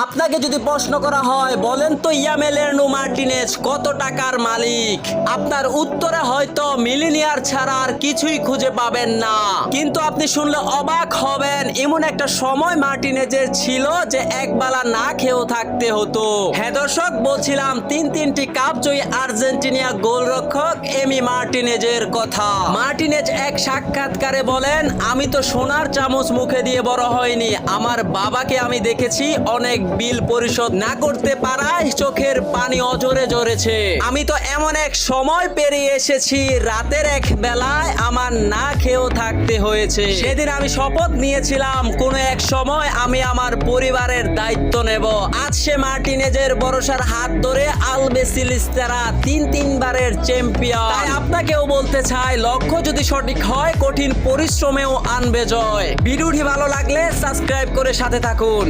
আপনাকে যদি প্রশ্ন করা হয় বলেন তো ইয়ামেলেরনো মার্টিনেজ কত টাকার মালিক, আপনার উত্তরে হয়তো মিলিনিয়ার ছাড়া আর কিছুই খুঁজে পাবেন না। কিন্তু আপনি শুনলে অবাক হবেন, এমন একটা সময় মার্টিনেজের ছিল যে একবেলা না খেয়েও থাকতে হতো। হ্যাঁ দর্শক, বলছিলাম তিনটি কাপ জয়ী আর্জেন্টিনা গোলরক্ষক এমি মার্টিনেজের কথা। মার্টিনেজ এক সাক্ষাৎকারে বলেন, আমি তো সোনার চামচ মুখে দিয়ে বড় হয়নি, আমার বাবাকে আমি দেখেছি অনেক বিল পরিশোধ না করতে পারায় চোখের পানি অজরে ঝরেছে। আমি তো এমন এক সময় পেরিয়ে এসেছি, রাতের এক বেলায় আমার না খেয়েও থাকতে হয়েছে। সেদিন আমি শপথ নিয়েছিলাম কোনো এক সময় আমি আমার পরিবারের দায়িত্ব নেব। আজ সে মার্টিনেজের ভরসার হাত ধরে আলবেসিলিস্তারা তিনবারের চ্যাম্পিয়ন। তাই আপনাকেও বলতে চাই, লক্ষ্য যদি সঠিক হয় কঠিন পরিশ্রমেও আনবে জয়। ভিডিওটি ভালো লাগলে সাবস্ক্রাইব করে সাথে থাকুন।